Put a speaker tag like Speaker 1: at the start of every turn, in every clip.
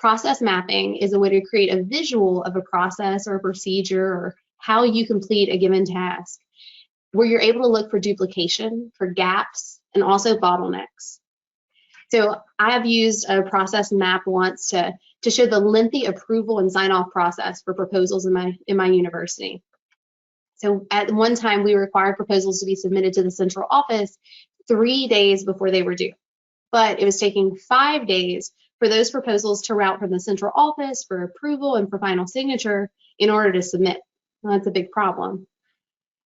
Speaker 1: Process mapping is a way to create a visual of a process or a procedure or how you complete a given task, where you're able to look for duplication, for gaps, and also bottlenecks. So I have used a process map once to show the lengthy approval and sign-off process for proposals in my university. So at one time, we required proposals to be submitted to the central office 3 days before they were due. But it was taking 5 days for those proposals to route from the central office for approval and for final signature in order to submit. Well, that's a big problem.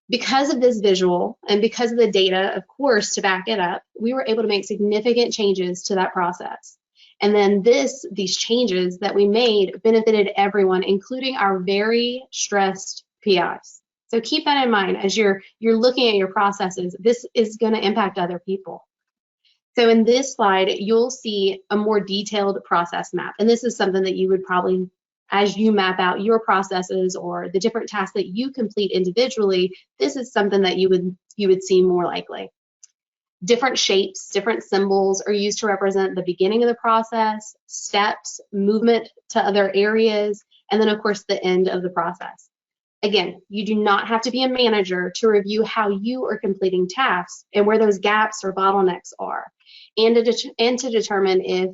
Speaker 1: Because of this visual and because of the data, of course, to back it up, we were able to make significant changes to that process. And then these changes that we made benefited everyone, including our very stressed PIs. So keep that in mind as you're looking at your processes. This is going to impact other people. So in this slide, you'll see a more detailed process map. And this is something that you would probably, as you map out your processes or the different tasks that you complete individually, this is something that you would see more likely. Different shapes, different symbols are used to represent the beginning of the process, steps, movement to other areas, and then of course the end of the process. Again, you do not have to be a manager to review how you are completing tasks and where those gaps or bottlenecks are, and to determine if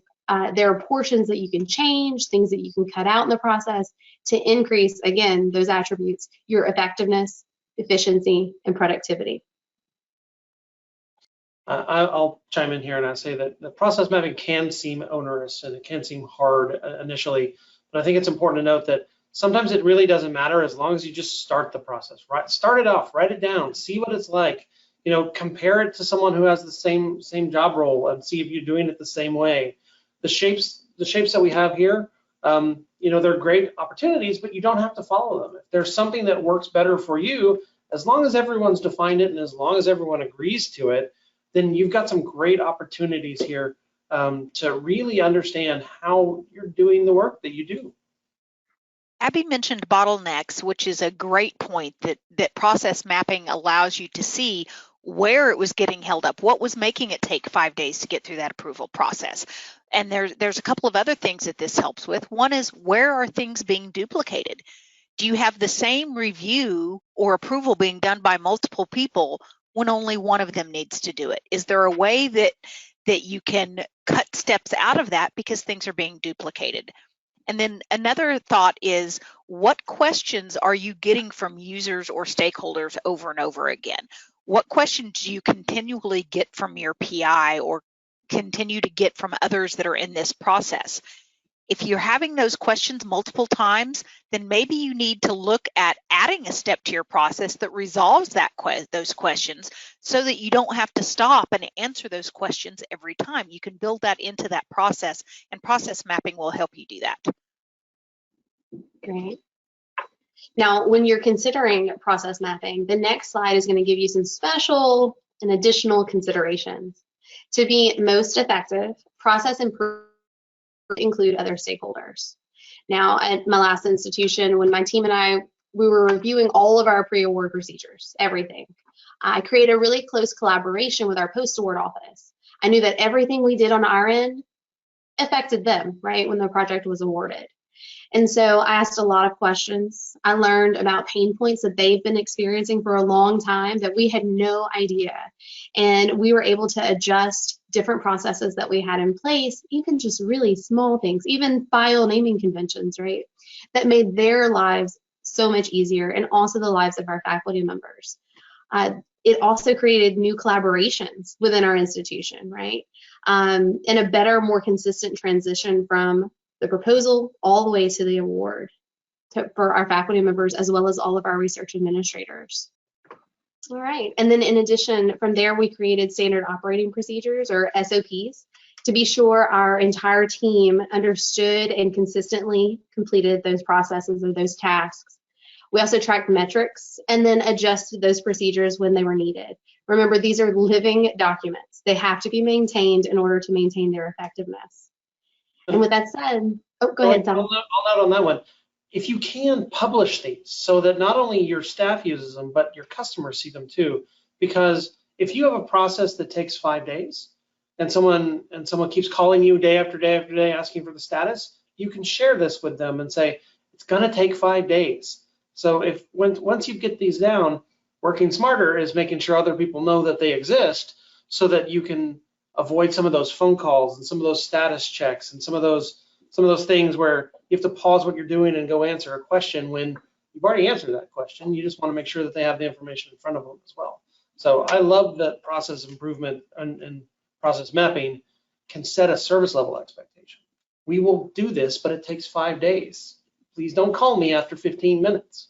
Speaker 1: there are portions that you can change, things that you can cut out in the process to increase, again, those attributes, your effectiveness, efficiency, and productivity.
Speaker 2: I'll chime in here and I'll say that the process mapping can seem onerous and it can seem hard initially, but I think it's important to note that sometimes it really doesn't matter as long as you just start the process, right? Start it off, write it down, see what it's like. You know, compare it to someone who has the same job role and see if you're doing it the same way. The shapes that we have here, you know, they're great opportunities, but you don't have to follow them. If there's something that works better for you, as long as everyone's defined it and as long as everyone agrees to it, then you've got some great opportunities here to really understand how you're doing the work that you do.
Speaker 3: Abby mentioned bottlenecks, which is a great point, that process mapping allows you to see where it was getting held up, what was making it take 5 days to get through that approval process. And there's a couple of other things that this helps with. One is, where are things being duplicated? Do you have the same review or approval being done by multiple people when only one of them needs to do it? Is there a way that you can cut steps out of that because things are being duplicated? And then another thought is, what questions are you getting from users or stakeholders over and over again? What questions do you continually get from your PI or continue to get from others that are in this process? If you're having those questions multiple times, then maybe you need to look at adding a step to your process that resolves those questions so that you don't have to stop and answer those questions every time. You can build that into that process, and process mapping will help you do that.
Speaker 1: Great. Now, when you're considering process mapping, the next slide is going to give you some special and additional considerations. To be most effective, process improvement include other stakeholders. Now, at my last institution, when my team and we were reviewing all of our pre-award procedures, everything, I created a really close collaboration with our post-award office. I knew that everything we did on our end affected them, right, when the project was awarded. And so I asked a lot of questions. I learned about pain points that they've been experiencing for a long time that we had no idea. And we were able to adjust different processes that we had in place, even just really small things, even file naming conventions, right, that made their lives so much easier, and also the lives of our faculty members. It also created new collaborations within our institution, right, and a better, more consistent transition from the proposal all the way to the award for our faculty members, as well as all of our research administrators. All right, and then in addition, from there, we created standard operating procedures, or SOPs, to be sure our entire team understood and consistently completed those processes or those tasks. We also tracked metrics and then adjusted those procedures when they were needed. Remember, these are living documents. They have to be maintained in order to maintain their effectiveness. And with that said, oh, go ahead, Tom.
Speaker 2: I'll note on that one. If you can, publish these so that not only your staff uses them, but your customers see them too. Because if you have a process that takes 5 days and someone keeps calling you day after day after day asking for the status, you can share this with them and say, it's going to take 5 days. So once you get these down, working smarter is making sure other people know that they exist so that you can avoid some of those phone calls and some of those status checks and some of those things where you have to pause what you're doing and go answer a question when you've already answered that question. You just want to make sure that they have the information in front of them as well. So I love that process improvement and process mapping can set a service level expectation. We will do this, but it takes 5 days. Please don't call me after 15 minutes.